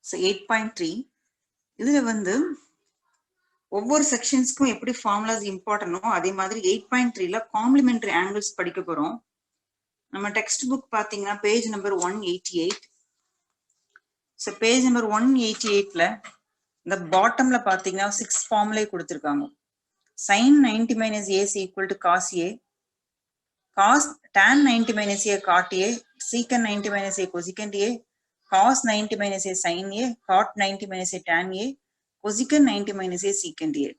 So 8.3 இதுல வந்து ஒவ்வொரு செக்ஷன்ஸ்க்கும் எப்படி ஃபார்முலாஸ் இம்பார்ட்டனோ அதே மாதிரி 8.3ல காம்ப்ளிமெண்டரி ஆங்கிள்ஸ் படிக்க போறோம். நம்ம டெக்ஸ்ட் புக் பாத்தீங்கன்னா page number 188. So page number 188ல இந்த பாட்டம்ல பாத்தீங்கன்னா 6 ஃபார்முலே கொடுத்துருக்காங்க. sin 90 minus a is equal to cos a, cos tan 90 minus a cot a, secant 90 minus a cosecant a, cos 90 minus a sin a, cot 90 minus a tan a, cosecant 90 minus a secant a.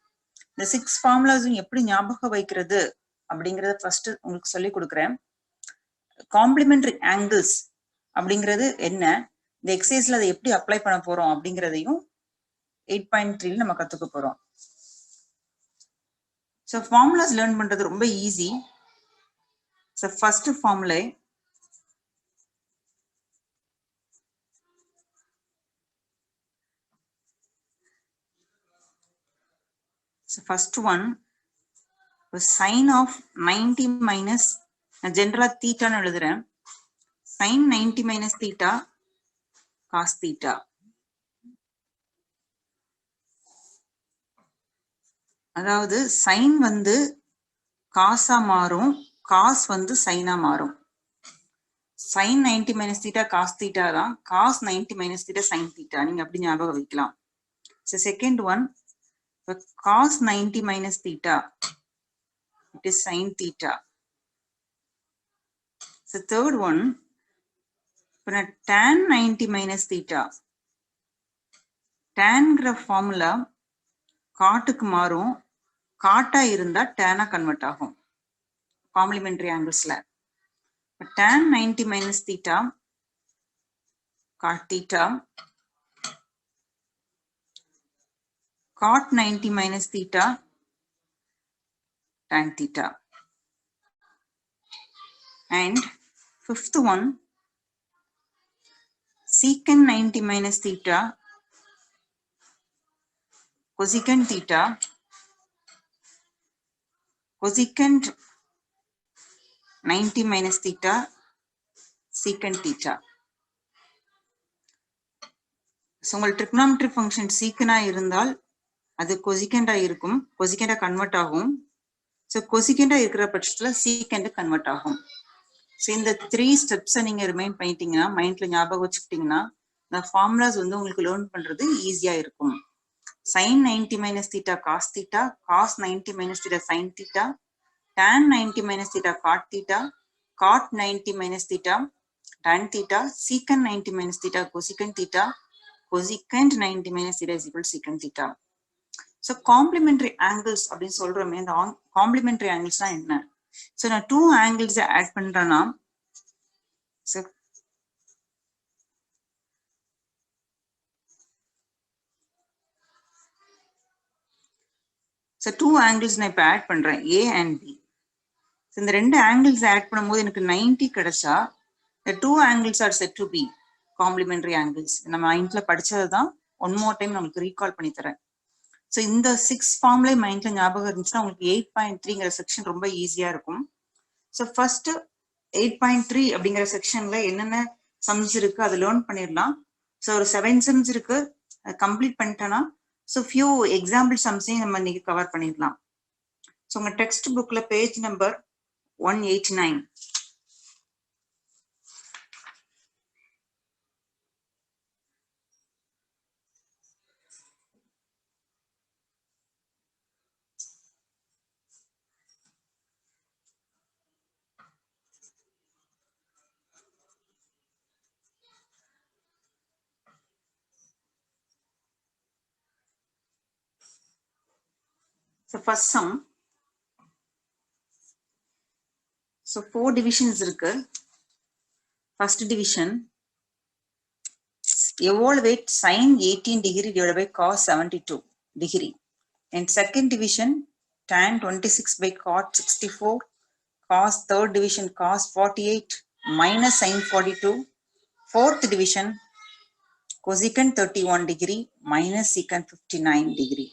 இந்த 6 ஃபார்முலாஸும் எப்படி ஞாபகம் வைக்கிறது அப்படிங்கறத first உங்களுக்கு சொல்லி கொடுக்குறேன். Complementary angles அப்படிங்கிறது என்ன, இந்த எக்ஸசைஸ்ல அதை எப்படி அப்ளை பண்ண போறோம் அப்படிங்கிறதையும் 8.3ல நம்ம கத்துக்க போறோம். ஸோ ஃபார்முலாஸ் லேர்ன் பண்றது ரொம்ப easy. So first formula first one sin of 90 minus general theta னு எழுதுறேன். sin 90 minus theta cos theta. அதாவது sin வந்து cos ஆ மாறும், cos வந்து sin ஆ மாறும். sin 90 minus theta cos theta தான், cos 90 minus theta sin theta. நீங்க அப்படி ஞாபகம் வைக்கலாம். So second one cos 90 minus theta, it is sin theta. So third one tan 90 minus theta. tanங்கிற formula காட்டுக்கு மாறும், காட்டா இருந்தா டேனா கன்வெர்ட் ஆகும் complementary ஆங்கிள்ஸ்ல. tan 90 minus theta cot theta, cot 90 minus theta tan theta. And fifth one secant 90 minus theta cosecant theta, cosecant 90 minus theta secant theta. So உங்கள் trigonometry function சீக்கனா இருந்தால் அது கொசிகண்டா இருக்கும், கொசிகண்டா convert ஆகும். ஸோ கொசிகண்டா இருக்கிற பட்சத்தில் சீக்கண்ட் கன்வெர்ட் ஆகும். So இந்த 3 ஸ்டெப்ஸை நீங்க ரிமைண்ட் பண்ணிட்டீங்கன்னா, மைண்ட்ல ஞாபகம் வச்சுக்கிட்டீங்கன்னா இந்த ஃபார்முலாஸ் வந்து உங்களுக்கு லேர்ன் பண்றது ஈஸியா இருக்கும். sin 90 minus theta cos theta, cos 90 minus theta sin theta, tan 90 minus theta cot theta, cot 90 minus theta tan theta, secant 90 minus theta cosecant theta, cosecant 90 minus theta is equal to secant theta. So complementary angles அப்படின்னு சொல்றோமே, இந்த complementary angles என்ன? So நான் 2 angles add பண்றேன்னா, so 2 angles நான் இப்ப add பண்றேன், A and B. So இந்த 2 angles ஆட் பண்ணும்போது எனக்கு 90 கிடைச்சா the 2 angles are said to be complementary angles. நம்ம மைண்ட்ல படிச்சதுதான் ஒன் மோர் டைம் உங்களுக்கு ரீகால் பண்ணி தரேன். ஸோ இந்த 6 ஃபார்ம்ல மைண்ட்ல ஞாபகம் இருந்துச்சுன்னா உங்களுக்கு 8.3ங்கிற செக்ஷன் ரொம்ப ஈஸியா இருக்கும். ஸோ ஃபர்ஸ்ட் 8.3 அப்படிங்கிற செக்ஷன்ல என்னென்ன சம்ஸ் இருக்கு அதை லேர்ன் பண்ணிடலாம். ஸோ ஒரு 7 சம்ஸ் இருக்கு, அதை கம்ப்ளீட் பண்ணிட்டோன்னா ஸோ ஃபியூ எக்ஸாம்பிள் சம்ஸையும் நம்ம இன்னைக்கு கவர் பண்ணிடலாம். ஸோ உங்க டெக்ஸ்ட் புக்ல page number 189. So first sum. So 4 divisions இருக்கு. First division, evaluate sin 18 degree divided by cos 72 degree. And second division, tan 26 by cot 64, cos third division cos 48 minus sin 42. Fourth division, cosecant 31 degree minus secant 59 degree.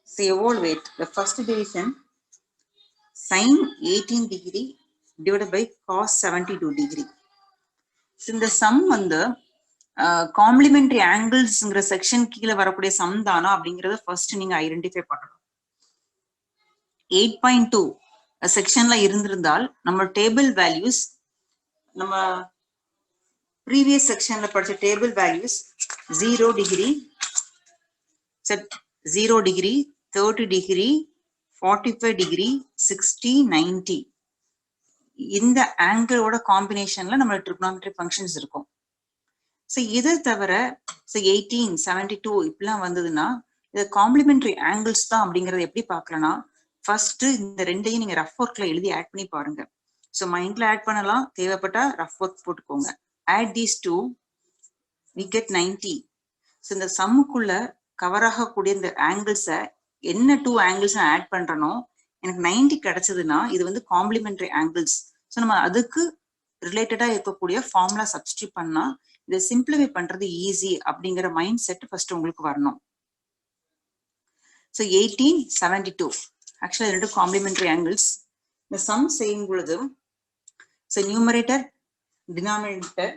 So evaluate the first division, sin 18 degree divided by cos 72 degree. So இந்த some வந்து complementary ஆங்கிள்ஸ்ங்கிற section கீழே வரக்கூடிய some தானா அப்படிங்கறத first நீங்க identify பண்ணணும். 8.2 செக்ஷன்ல இருந்திருந்தால் நம்ம டேபிள் வேல்யூஸ் நம்ம ப்ரீவியஸ் செக்ஷன்ல படிச்ச table values 0 degree, 0 degree, 30 degree, 45 degree, 60, 90 இந்த ஆங்கிளோட காம்பினேஷன்ல நம்ம ட்ரிகோனோமெட்ரிக் ஃபங்க்ஷன்ஸ் இருக்கும். ஸோ இதை தவிர 18, 72 இப்படிலாம் வந்ததுன்னா இது காம்ப்ளிமெண்டரி ஆங்கிள்ஸ் தான் அப்படிங்கறத எப்படி பார்க்கலன்னா ஃபர்ஸ்ட் இந்த ரெண்டையும் நீங்க ரஃப் ஒர்க்ல எழுதி ஆட் பண்ணி பாருங்க. ஸோ மைண்ட்ல ஆட் பண்ணலாம், தேவைப்பட்டா ரஃப் ஒர்க் போட்டுக்கோங்க. Add these two we get 90. So இந்த சம்முக்குள்ள கவர் ஆகக்கூடிய இந்த ஆங்கிள்ஸை என்ன டூ ஆங்கிள்ஸ் ஆட் பண்றனோ எனக்கு 90 கிடைச்சதுன்னா இது வந்து காம்ப்ளிமெண்டரி ஆங்கிள்ஸ். ஸோ நம்ம அதுக்கு ரிலேட்டடா இருக்கக்கூடிய ஃபார்முலா சப்ஸ்டியூட் பண்ணா இதை சிம்பிளிஃபை பண்றது ஈஸி அப்படிங்கிற மைண்ட் செட் ஃபர்ஸ்ட் உங்களுக்கு வரணும். ஸோ 18, 72 ஆக்சுவலா ரெண்டு காம்ப்ளிமெண்டரி ஆங்கிள்ஸ். இந்த சம் செய்யும் பொழுது ஸோ நியூமரேட்டர் டினாமினேட்டர்,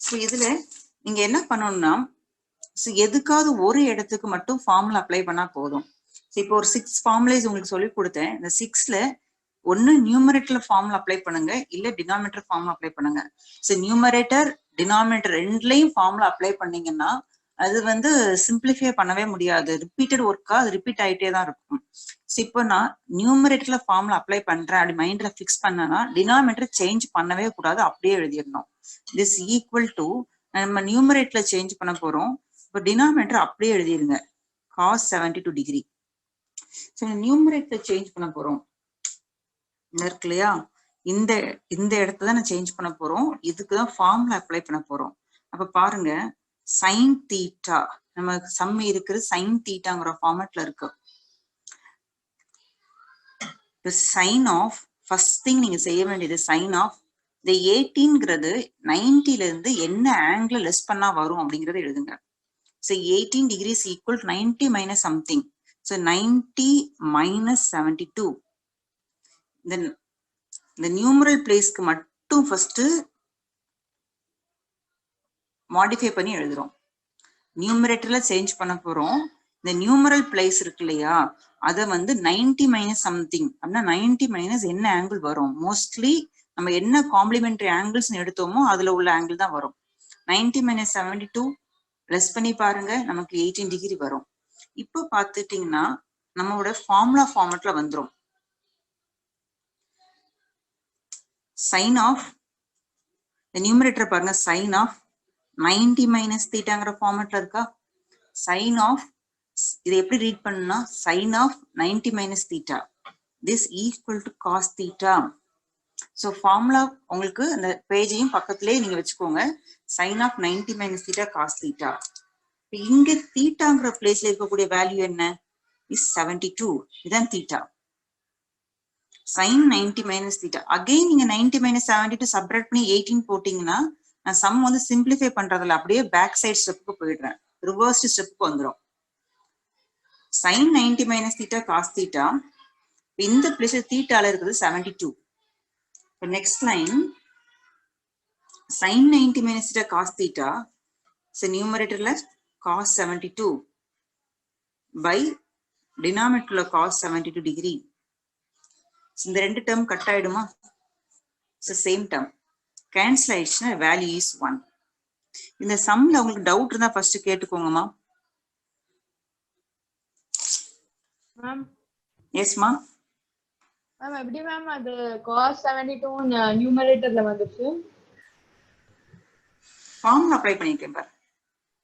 ஸோ இதுல நீங்க என்ன பண்ணணும்னா எதுக்காவது ஒரு இடத்துக்கு மட்டும் ஃபார்முலா அப்ளை பண்ணா போதும். இப்போ ஒரு 6 ஃபார்முலாஸ் உங்களுக்கு சொல்லி கொடுத்தேன். இந்த 6ல ஒன்னு நியூமரேட்டர்ல ஃபார்முலா அப்ளை பண்ணுங்க, இல்ல டினாமினேட்டர் ஃபார்முலா அப்ளை பண்ணுங்க. ஸோ நியூமரேட்டர் டினாமினேட்டர் ரெண்டுலயும் ஃபார்முலா அப்ளை பண்ணீங்கன்னா அது வந்து சிம்பிளிஃபை பண்ணவே முடியாது. ரிப்பீட்டட் ஒர்க்கா அது ரிப்பீட் ஆயிட்டே தான் இருக்கும். ஸோ இப்போ நான் நியூமரேட்டர்ல ஃபார்முலா அப்ளை பண்றேன் அப்படி மைண்ட்ல ஃபிக்ஸ் பண்ணனா டினாமினேட்டர் சேஞ்ச் பண்ணவே கூடாது, அப்படியே எழுதிடணும். திஸ் ஈக்குவல் டு நம்ம நியூமரேட்டர்ல சேஞ்ச் பண்ண போறோம். இப்போ டினாமினேட்டர் அப்படியே எழுதிருங்க, cos 72 degree. So numerator change பண்ண போறோம் இருக்கு இல்லையா, இந்த இந்த இடத்த தான் சேஞ்ச் பண்ண போறோம். இதுக்குதான் ஃபார்முலா அப்ளை பண்ண போறோம். அப்ப பாருங்க சைன் தீட்டா, நம்ம சம் இருக்கிறது சைன் தீட்டாங்கிற ஃபார்மேட்ல இருக்கு. சைன் ஆஃப் ஃபர்ஸ்ட் திங் நீங்க செய்ய வேண்டியது சைன் ஆஃப் இந்த 18ங்கிறது 90ல இருந்து என்ன ஆங்கிள் லெஸ் பண்ணா வரும் அப்படிங்கறத எழுதுங்க. So 18 degrees equal to 90 minus something. So 90 minus 72. Then the numeral placeக்கு மட்டும் ஃபர்ஸ்ட் மாடிஃபை பண்ணி எழுதுறோம். நியூமரேட்டர்ல சேஞ்ச் பண்ண போறோம். இந்த நியூமரல் பிளேஸ் இருக்கு இல்லையா, அதை வந்து 90 மைனஸ் சம்திங் அப்படின்னா 90 மைனஸ் என்ன ஆங்கிள் வரும், மோஸ்ட்லி நம்ம என்ன காம்ப்ளிமெண்டரி ஆங்கிள்ஸ் எடுத்தோமோ அதுல உள்ள ஆங்கிள் தான் வரும். 90 மைனஸ் 72 பிளஸ் பண்ணி பாருங்க, நமக்கு 18 டிகிரி வரும். இப்போ பார்த்துட்டீங்கன்னா நம்மளோட ஃபார்முலா ஃபார்மேட்ல வந்துடும். சைன் ஆஃப் நியூமரேட்டர் பாருங்க, சைன் ஆஃப் 90 மைனஸ் தீட்டாங்கிற ஃபார்மேட்ல இருக்கா. சைன் ஆஃப் இதை எப்படி ரீட் பண்ணா sine of 90 minus theta this equal to cos theta. So formula உங்களுக்கு அந்த பேஜையும் பக்கத்திலே நீங்க வச்சுக்கோங்க. Sine of 90 minus theta cos theta. இங்க தீட்டாங்கிற பிளேஸ்ல இருக்கக்கூடிய வேல்யூ என்ன இஸ் 72. இதுதான் theta. Sine 90 minus theta. Again நீங்க 90 மைனஸ் 72 சப்ட்ராக்ட் பண்ணி 18 போட்டீங்கன்னா நான் சம் வந்து சிம்பிளிஃபை பண்றதுல அப்படியே பேக் சைட் ஸ்டெப்புக்கு போயிடுறேன், ரிவர்ஸ்ட் ஸ்டெப்புக்கு வந்துடும். Sine 90 minus theta cos theta. இந்த பிளேஸ்ல தீட்டால இருக்குது 72. Next line sin 90 minus theta cos theta. So numeratorல cos 72 by denominatorல cos 72 degree. So இந்த ரெண்டு term கட் ஆயிடுமா? So same term. Cancel ஆயிடுச்சுன்னா value is 1. இந்த சம்ல உங்களுக்கு டவுட் இருந்தா ஃபர்ஸ்ட் கேட்டுக்கோங்கம்மா. மேம் எஸ் மா. மேம் எப்படி மேம் அது cos 72 நியூமரேட்டர்ல வந்துச்சு? ஃபார்முலா அப்ளை பண்ணிருக்கேன் பாரு.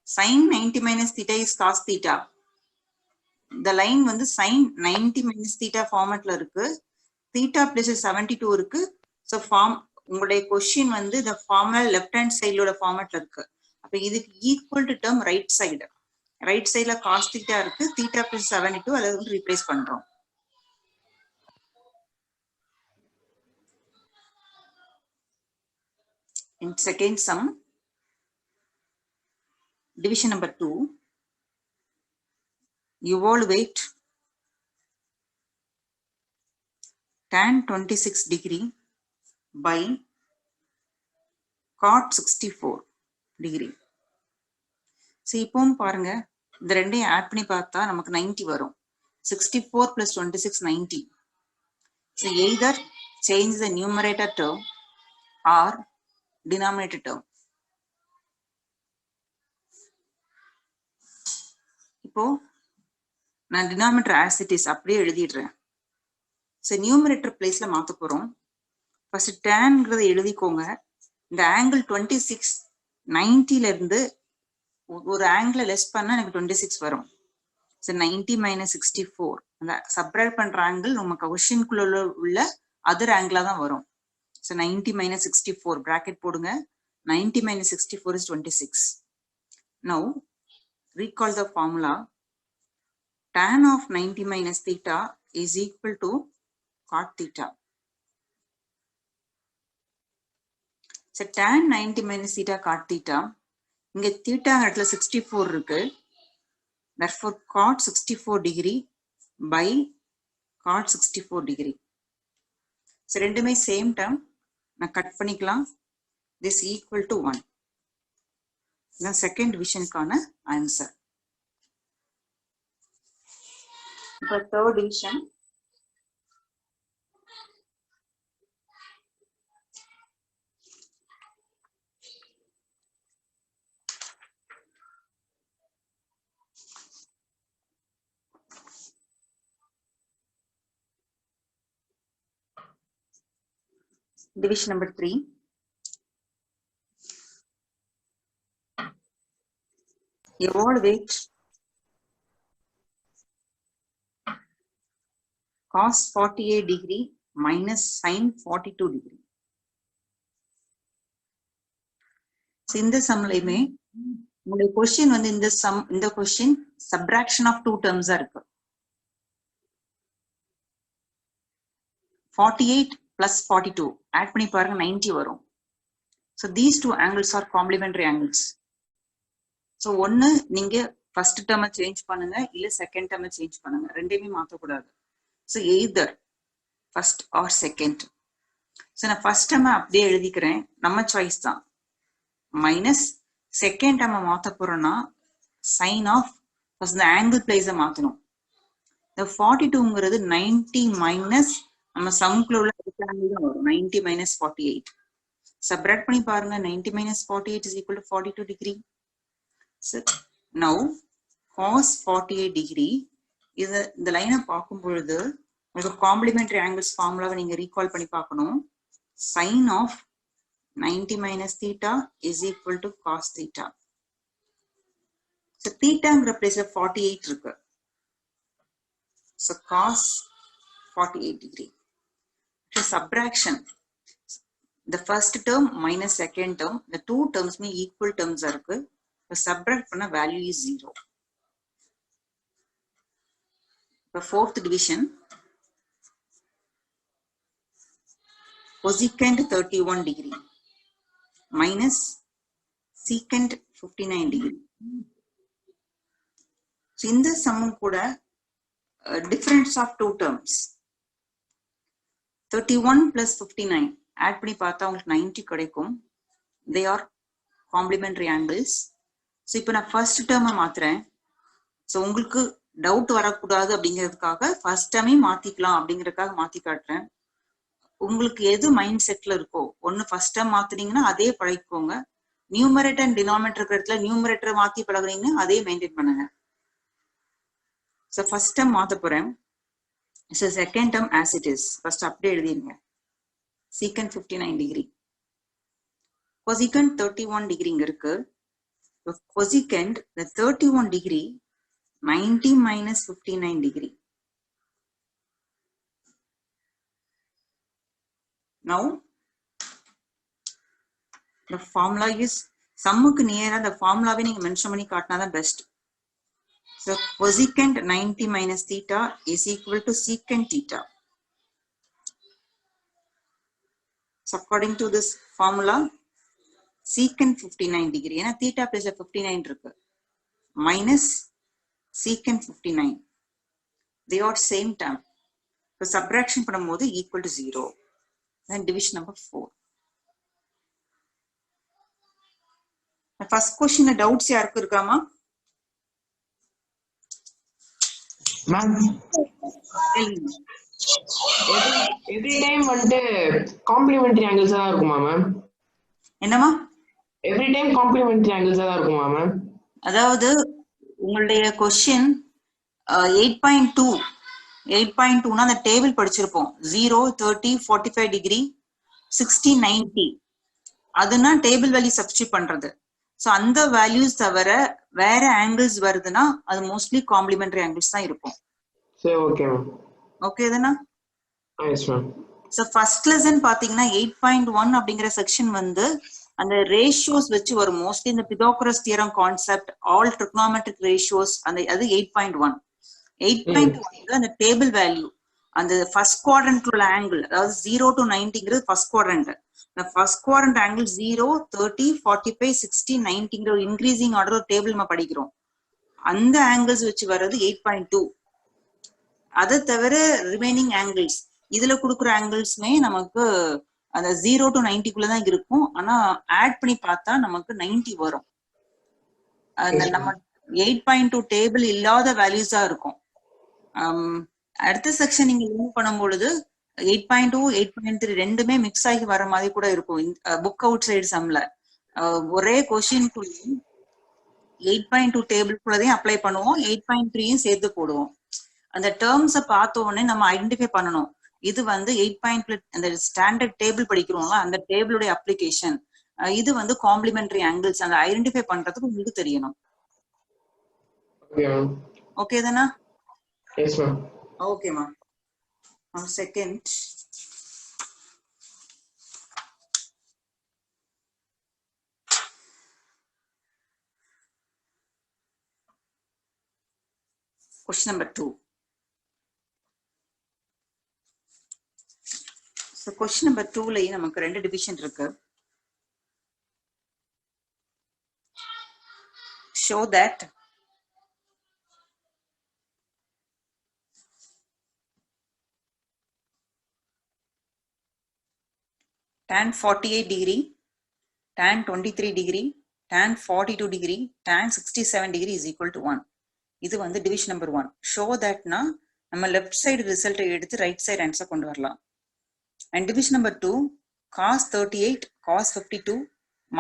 sin 90 minus theta is cos theta. இந்த லைன் வந்து sin 90 minus theta ஃபார்மட்ல இருக்கு. theta plus 72 இருக்கு. ஸோ உங்களுடைய கொஸ்டின் வந்து இந்த ஃபார்முலா லெஃப்ட் ஹேண்ட் சைடோட ஃபார்மட்ல இருக்கு. அப்ப இதுக்கு equal to term right side. Right சைடுல cos theta இருக்கு, theta plus 72 அதை வந்து ரீப்ளேஸ் பண்றோம். In second sum, division number 2, evaluate tan 26 degree by cot 64 degree. So இப்போவும் பாருங்க, இந்த ரெண்டையும் ஆட் பண்ணி பார்த்தா நமக்கு 90 வரும். 64 plus 26 90. So either change the numerator term or denominator term. இப்போ நான் denominator as it is அப்படியே எழுதிடுறேன். So numerator placeல மாத்த போறோம். First tanங்கிறத எழுதிக்கோங்க. இந்த angle 26 90ல இருந்து ஒரு ஆங்கிள் லெஸ் பண்ணா எனக்கு 26 வரும். So 90 minus 64. அந்த சப்ட்ராக்ட் பண்ற ஆங்கிள் நம்ம கொஸ்டின்குள்ள உள்ள அதர் ஆங்கிளா தான் வரும். So 90 minus 64 bracket போடுங்க. 90 minus 64 is 26. Now recall the formula. Tan of 90 minus theta is equal to cot theta. So tan 90 minus theta cot theta. இங்க theta இடத்துல 64 இருக்கு. Therefore cot 64 degree by cot 64 degree. So ரெண்டுமே same term. நான் cut பண்ணிக்கலாம். This equal to 1. இதுதான் second டிவிஷனுக்கான answer. இப்போ third division. Division number 3. Evaluate cos 48 degree minus sin 42 degree. So இந்த சம்லையுமே உங்களுடைய கொஸ்டின் வந்து இந்த கொஸ்டின் சப்ட்ராக்ஷன் ஆஃப் 2 டேர்ம்ஸா இருக்கு. 48 plus 42 add பண்ணி பாருங்க 90 வரும். So these two angles are complementary angles. So ஒன்னு நீங்க first term சேஞ்ச் பண்ணுங்க இல்ல செகண்ட் term சேஞ்ச் பண்ணுங்க, ரெண்டையுமே மாத்த கூடாது. So either first or second. So நான் first term அப்படியே எழுதிக்கிறேன், நம்ம சாய்ஸ் தான். மைனஸ் செகண்ட் term மாத்த போறோம்னா sin of first the angle place மாத்தணும். The 42ங்கிறது 90 minus நம்ம சம்க்குள்ள உள்ள ஆங்கிள் தான் வரும். 90 minus 48. சப்ட்ராக்ட் பண்ணி பாருங்க. 90 minus 48 is equal to 42 degree. So now cos 48 degree இந்த லைனை பார்க்கும் பொழுது உங்களுக்கு காம்ப்ளிமெண்டரி ஆங்கிள்ஸ் ஃபார்முலாவை நீங்க ரீகால் பண்ணி பார்க்கணும். sin of 90 minus theta is equal to cos theta. So thetaங்கிற பிளேஸ்ல 48 இருக்கு. So cos 48 degree. Subtraction, the first term minus second term, the two terms may equal terms are இருக்கு. Subtract பண்ண value is 0. The fourth division, cosecant 31 degree minus secant 59 degree. So in the sum கூட difference of two terms. 31 plus 59 add பண்ணி பார்த்தா உங்களுக்கு 90 கிடைக்கும். They are complementary angles. So இப்போ நான் first term மாத்துறேன். So உங்களுக்கு டவுட் வரக்கூடாது அப்படிங்கிறதுக்காக first term மாத்திக்கலாம் அப்படிங்கிறதுக்காக மாத்தி காட்டுறேன். உங்களுக்கு எது மைண்ட் செட்ல இருக்கோ, ஒன்னு first term மாத்துனீங்கன்னா அதே பழகிக்கோங்க. நியூமரேட்டர் அண்ட் டினாமினேட்டர் இருக்கிற இடத்துல நியூமரேட்டர் மாத்தி பழகுறீங்கன்னா அதே மெயின்டைன் பண்ணுங்க. So first term மாத்த போறேன். So second term as it is. First அப்படியே எழுதிருங்க. Secant 59 degree. Cosecant 31 degree இங்க இருக்கு. Cosecant the 31 degree 90 minus 59 degree. Now the formula is சம்முக்கு நியரா the formulaவை நீங்க மென்ஷன் பண்ணி காட்டினாதான் best. So cosecant 90 minus theta is equal to secant theta. So according to this formula, secant 59 degree, ஏன்னா theta place 59 இருக்கு, minus secant 59. They are same term. இப்போ subtraction பண்ணும்போது equal to 0. then division number 4. First question doubts யாருக்கு இருக்காமா? Ma'am every time வந்து complementary angles தான் இருக்குமா ma'am? என்னமா? எவ்ரி டைம் காம்ப்ளிமெண்டரி ஆங்கிள்ஸ் தான் இருக்குமா மேம்? அதாவது உங்களுடைய क्वेश्चन 8.2 8.2னா அந்த டேபிள் படிச்சிருப்போம். 0 30 45 டிகிரி 60 90 அதுனா டேபிள் வேல்யூ சப்ஸ்டிட்யூட் பண்றது. சோ அந்த வேல்யூஸ் தவிர வேற ஆங்கிள்ஸ் வருதுன்னா அது மோஸ்ட்லி காம்ப்ளிமெண்டரி ஆங்கிள்ஸ் தான் இருக்கும். சரி ஓகே மேம். ஓகே தானா? Yes ma'am. So first lesson பாத்தீங்கன்னா 8.1 அப்படிங்கிற செக்ஷன் வந்து அந்த ரேஷியோஸ் வச்சு வரும். மோஸ்ட்லி இந்த Pythagoras theorem concept, all trigonometric ratios, அந்த அது 8.1. 8.1 அந்த டேபிள் வேல்யூ, அந்த ஃபர்ஸ்ட் குவாட்ரண்ட் உள்ள ஆங்கிள், அதாவது 0 to 90ங்கிறது ஃபர்ஸ்ட் குவாட்ரண்ட். இந்த ஃபர்ஸ்ட் குவாட்ரண்ட் ஆங்கிள் 0 30 45 60 90ங்கிற ஒரு இன்க்ரீசிங் ஆர்டர் ஒரு டேபிள் நம்ம படிக்கிறோம். அந்த ஆங்கிள்ஸ் வச்சு வர்றது 8.2. அதை தவிர ரிமைனிங் ஆங்கிள்ஸ் இதுல கொடுக்குற ஆங்கிள்ஸ்மே நமக்கு அந்த 0 to 90க்குள்ளதான் இருக்கும். ஆனா ஆட் பண்ணி பார்த்தா நமக்கு 90 வரும். அந்த நம்ம 8.2 டேபிள் இல்லாத வேல்யூஸா இருக்கும். அடுத்த செக்ஷன் நீங்க லிங்க் பண்ணும் பொழுது 8.2 8.3 ரெண்டுமே மிக்ஸ் ஆகி வர மாதிரி கூட இருக்கும். புக் அவுட் சைடு சம்ல ஒரே கொஸ்டின் 8.2 டேபிள் கூடதையும் அப்ளை பண்ணுவோம், 8.3யும் சேர்த்து போடுவோம். அந்த டேர்ம்ஸை பார்த்த உடனே நம்ம ஐடென்டிஃபை பண்ணணும். இது வந்து 8.2 அந்த ஸ்டாண்டர்ட் டேபிள் படிக்கிறோம்ல, அந்த டேபிளுடைய அப்ளிகேஷன். இது வந்து காம்ப்ளிமெண்டரி ஆங்கிள்ஸ். அந்த ஐடென்டிஃபை பண்றதுக்கு உங்களுக்கு தெரியணும். ஓகே தானா? Yes ma'am. ஓகேமா. Second question number 2. So question number 2லயே நமக்கு ரெண்டு டிவிஷன் இருக்கு. Show that tan 48 degree, tan 23 degree, tan 42 degree, tan 67 degree is equal to 1. இது வந்து டிவிஷன் நம்பர் 1. ஷோ தட்னா நம்ம லெஃப்ட் சைடு ரிசல்ட்டை எடுத்து ரைட் சைடு ஆன்சர் கொண்டு வரலாம். And division number 2 cos 38 cos 52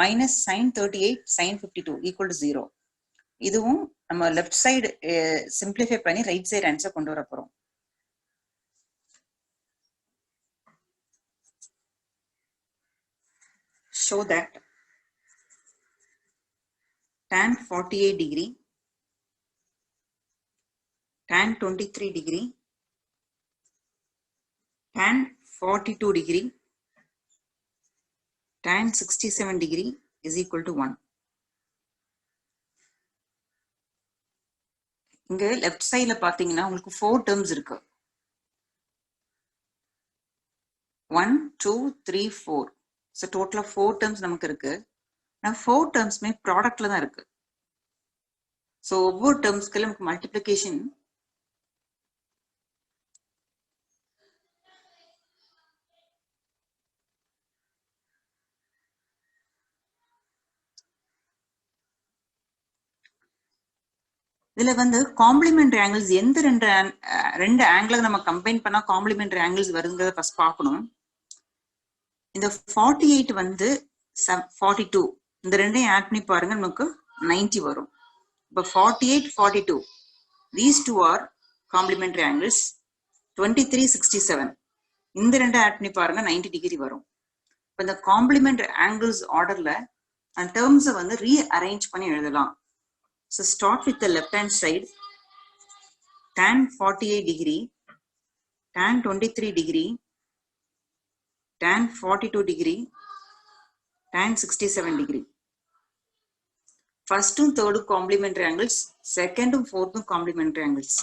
minus sin 38 sin 52 equal to 0. இதுவும் நம்ம left side simplify பண்ணி ரைட் சைடு ஆன்சர் கொண்டு வர போறோம். Show that tan 48 degree, tan 23 degree, tan 42 degree, tan 67 degree is equal to 1. இங்க left சைட்ல பாத்தீங்கன்னா உங்களுக்கு 4 டேர்ம்ஸ் இருக்கு. 1 2 3 4. ஸோ டோட்டலா 4 டேர்ம்ஸ் நமக்கு இருக்கு. நான் 4 டேர்ம்ஸ்மே ப்ராடக்ட்ல தான் இருக்கு. ஸோ ஒவ்வொரு டேர்ம்ஸ்க்கு நமக்கு மல்டிப்ளிகேஷன் இதுல வந்து காம்ப்ளிமெண்டரி ஆங்கிள்ஸ் எந்த ரெண்டு ஆங்கிளை நம்ம கம்பைன் பண்ணா காம்ப்ளிமெண்டரி ஆங்கிள்ஸ் வருதுங்கிறத ஃபர்ஸ்ட் பார்க்கணும். இந்த 48 வந்து 42 இந்த ரெண்டையும் ஆட் பண்ணி பாருங்க, நமக்கு 90 வரும். இப்போ 48 42 these two are complementary angles. 23 67 இந்த ரெண்டை ஆட் பண்ணி பாருங்க 90 டிகிரி வரும். இப்போ இந்த காம்ப்ளிமெண்டரி ஆங்கிள்ஸ் ஆர்டர்ல அந்த டேர்ம்ஸை வந்து ரீஅரேஞ்ச் பண்ணி எழுதலாம். So start with the left hand side. Tan 48 degree, tan 23 degree, tan 42 degree, tan 67 degree. First and third complementary angles, second and fourth complementary angles.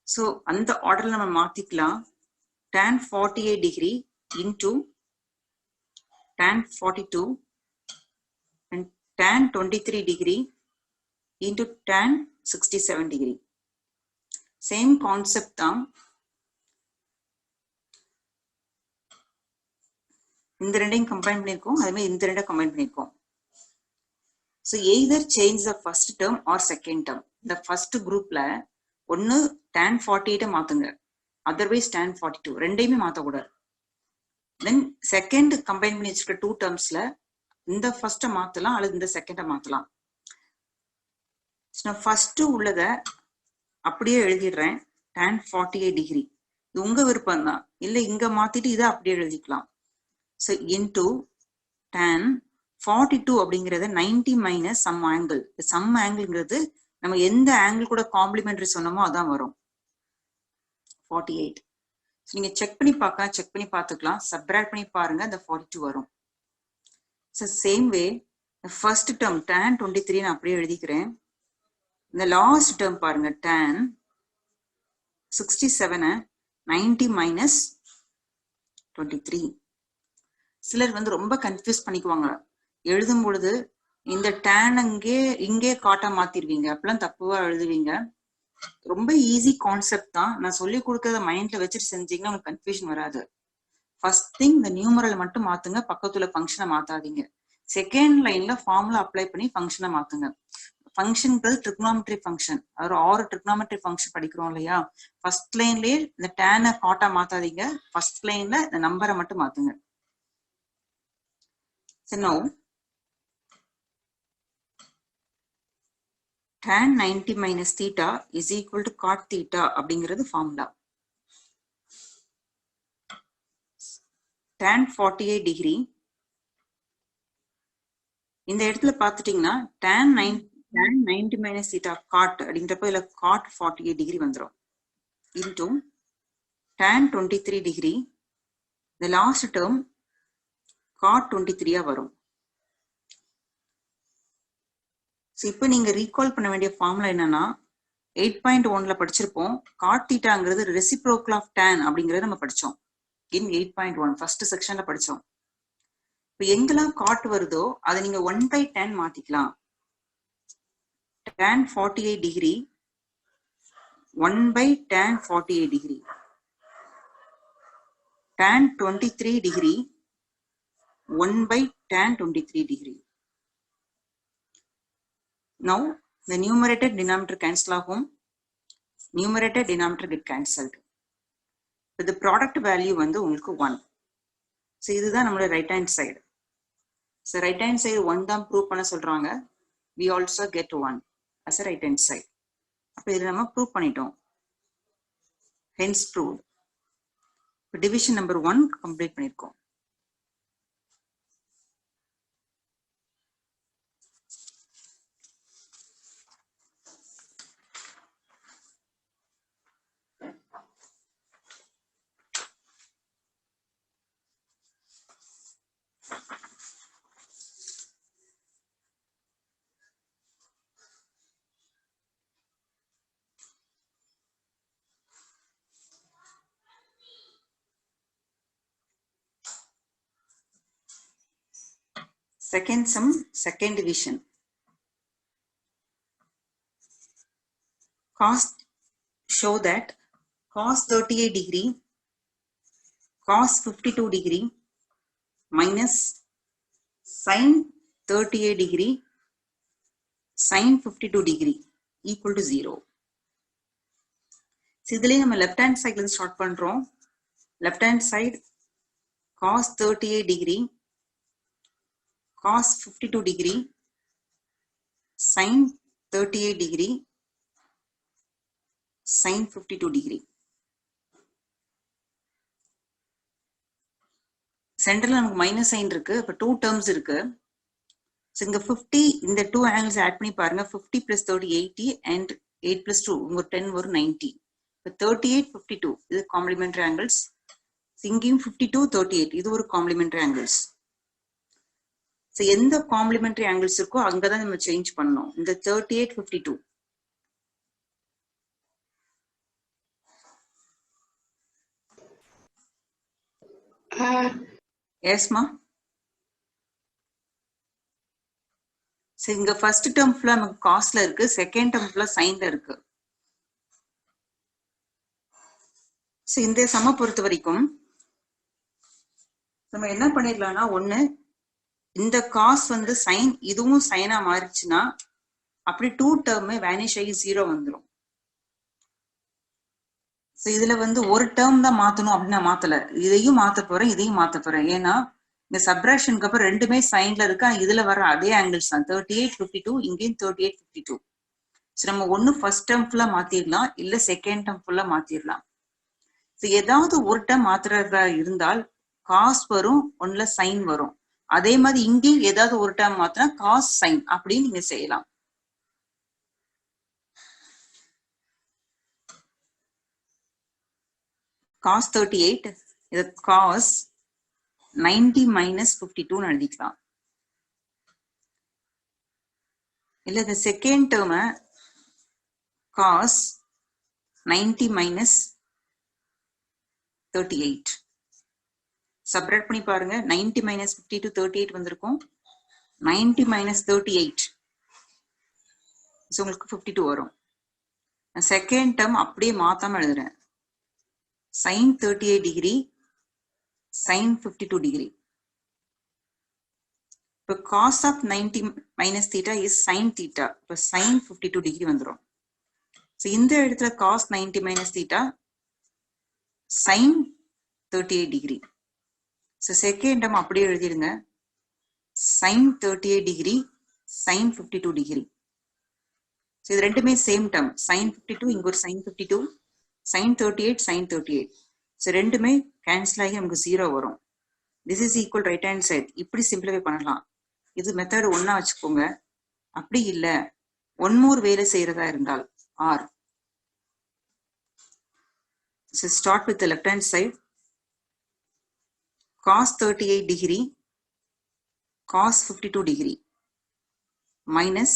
So அந்த ஆர்டர்ல நம்ம மாத்திக்கலாம். Tan 48 degree into tan 42 and tan 23 degree into tan 67 degree. Same concept தான். இந்த ரெண்டையும் combine பண்ணிருக்கோம், அதே மாதிரி இந்த ரெண்டையும் கம்பைன் பண்ணிருக்கோம். So either change the first term or second term. The first groupல ஒன்னு tan 48 மாத்துங்க, otherwise tan 42 ரெண்டையுமே மாத்தக்கூடாது. Then second combine பண்ணி வச்சிருக்க 2 termsல இந்த first மாத்தலாம் அல்லது இந்த second மாத்தலாம். So first உள்ளத அப்படியே எழுதிடுறேன், tan 48 degree. இது உங்க விருப்பம் தான், இல்ல இங்க மாத்திட்டு இதை அப்படியே எழுதிக்கலாம். So into tan 42 அப்படிங்கறது 90 மைனஸ் சம் ஆங்கிள். சம் ஆங்கிள்ங்கிறது நம்ம எந்த ஆங்கிள் கூட காம்ப்ளிமெண்டரி சொன்னோமோ அதான் வரும் 48. நீங்க செக் பண்ணி பார்த்துக்கலாம், சப்ட்ராக்ட் பண்ணி பாருங்க, அந்த 42 வரும். Same way first term tan 23 நான் அப்படியே எழுதிக்கிறேன். இந்த லாஸ்ட் டேர்ம் பாருங்க tan 67 90 மைனஸ் 23. சிலர் வந்து ரொம்ப கன்ஃபியூஸ் பண்ணிக்குவாங்க, எழுதும் பொழுது இந்த tan இங்கே காட்டா மாத்திருவீங்க, அப்பெல்லாம் தப்புவா எழுதுவீங்க. ரொம்ப ஈஸி கான்செப்ட் தான், நான் சொல்லி கொடுக்கறத மைண்ட்ல வச்சுட்டு செஞ்சீங்கன்னா உங்களுக்கு கன்ஃபியூஷன் வராது. ஃபர்ஸ்ட் திங் இந்த நியூமரல் மட்டும் மாத்துங்க, பக்கத்துல ஃபங்க்ஷனை மாத்தாதீங்க. செகண்ட் லைன்ல ஃபார்முலா அப்ளை பண்ணி ஃபங்க்ஷனை மாத்துங்க. ஃபங்க்ஷன்றது ட்ரிக்னாமெட்ரி ஃபங்க்ஷன், ஒரு 6 ட்ரிக்னாமெட்ரி ஃபங்க்ஷன் படிக்கிறோம் இல்லையா, ஃபர்ஸ்ட் லைன்லயே இந்த டேனை காட்டா மாத்தாதீங்க, ஃபர்ஸ்ட் லைன்ல இந்த நம்பரை மட்டும் மாத்துங்க. So now tan 90 minus theta is equal to cot theta அப்படிங்கிறது ஃபார்முலா. tan 48 டிகிரி இந்த இடத்துல பார்த்துட்டீங்கன்னா tan 90 minus theta cot அப்படிங்கிறப்ப இதுல cot 48 டிகிரி வந்துடும். into tan 23 degree the last term cot 23 வரும். இப்போ நீங்க ரீகால் பண்ண வேண்டிய ஃபார்முலா என்னன்னா 8.1ல படிச்சிருப்போம், cot thetaங்கிறது ரெசிப்ரோக்கல் ஆஃப் tan அப்படிங்கறத நம்ம படிச்சோம் in 8.1 ஃபர்ஸ்ட் செக்ஷன்ல படிச்சோம். இப்போ எங்கெல்லாம் cot வருதோ அதை நீங்க 1/tan மாத்திக்கலாம். tan 48 degree 1/tan 48 degree, tan 23 degree 1/tan 23 degree. Now the numerator denominator cancel ஆகும், numerator denominator get cancelled. The product value வந்து உங்களுக்கு 1. So இதுதான் நம்மளோட right hand side. So right hand side 1 தான் ப்ரூவ் பண்ண சொல்றாங்க. We also get 1 as a right hand side. அப்ப இதை நம்ம ப்ரூவ் பண்ணிட்டோம், hence proved. Division number 1 complete பண்ணிருக்கோம். Second sum, second division. Cos show that cos 38 degree, cos 52 degree minus sin 38 degree, sin 52 degree equal to 0. இதுலயே நம்ம left hand side இருந்து start பண்றோம். left hand side cos 38 degree, cos 52 degree, sin 38 degree, sin 52 degree. சென்டர்ல நமக்கு minus sign இருக்கு, இப்ப 2 terms இருக்கு. இங்க 50 இந்த 2 ஆங்கிள்ஸ் ஆட் பண்ணி பாருங்க, 50 plus 30 80 and 8 plus 2 உங்க 10 வரும் 90. இப்ப 38 52 இது காம்ப்ளிமெண்டரி ஆங்கிள்ஸ். இங்கேயும் 52 38 இது ஒரு காம்ப்ளிமெண்டரி ஆங்கிள்ஸ். எந்த காம்ப்ளிமெண்டரி ஆங்கிள்ஸ் இருக்கோ அங்கதான் நம்ம சேஞ்ச் பண்ணணும். இந்த 38 52 எஸ்மா. இங்க ஃபர்ஸ்ட் டேர்ம் ஃபுல்லா நமக்கு காஸ்ட்ல இருக்கு, செகண்ட் டேர்ம் ஃபுல்லா சைன்ல இருக்கு. இந்த சம பொறுத்த வரைக்கும் நம்ம என்ன பண்ணிடலாம்னா, ஒண்ணு இந்த காஸ் வந்து சைன், இதுவும் சைனா மாறிச்சுன்னா அப்படி 2 டேர்மே வேனிஷ் ஆகி 0 வந்துடும். ஸோ இதுல வந்து ஒரு டேர்ம் தான் மாத்தணும் அப்படின்னு நான் மாத்தல, இதையும் மாத்த போறேன் இதையும் மாத்த போறேன். ஏன்னா இந்த சப்ராக்ஷனுக்கு அப்புறம் ரெண்டுமே சைன்ல இருக்கு. இதுல வர அதே ஆங்கிள்ஸ் தான் 3852, இங்கேயும் 3852. ஸோ நம்ம ஒண்ணு ஃபர்ஸ்ட் டேர்ம் ஃபுல்லா மாத்திடலாம், இல்ல செகண்ட் டேர்ம் ஃபுல்லா மாத்திடலாம். ஸோ ஏதாவது ஒரு டேர்ம் மாத்துறதா இருந்தால் காஸ் வரும், ஒன்னுல சைன் வரும். அதே மாதிரி இங்கேயும் ஏதாவது ஒரு டேர்ம் மாத்தினா காஸ் சைன் அப்படின்னு நீங்க செய்யலாம். cos 38 இது cos 90 minus 52 எழுதிக்கலாம். இல்ல இந்த second term cos 90 minus 38 subtract பண்ணி பாருங்க. 90 minus 52 38 வந்திருக்கும். 90 minus 38 உங்களுக்கு 52 வரும். செகண்ட் டேர்ம் அப்படியே மாத்தாம எழுதுறேன். sin 38 degree sin 52 degree. இப்போ cos of 90 minus theta is sin theta. இப்போ sin 52 degree வந்துரும். ஸோ இந்த இடத்துல cos 90 minus theta sin 38 degree. So second term அப்படியே எழுதிடுங்க. sin 38 degree sin 52 degree. So இது ரெண்டுமே சேம் டேர்ம். sin 52 இங்க ஒரு sin 52, sin 38 sin 38. ஸோ ரெண்டுமே கேன்சல் ஆகி நமக்கு 0 வரும். This is equal right hand side. இப்படி சிம்பிளிஃபை பண்ணலாம். இது மெத்தட் ஒன்னா வச்சுக்கோங்க. அப்படி இல்ல ஒன் மோர் வேலை செய்யறதா இருந்தால் R. So start with the left hand side. Cos 38 degree cos 52 degree minus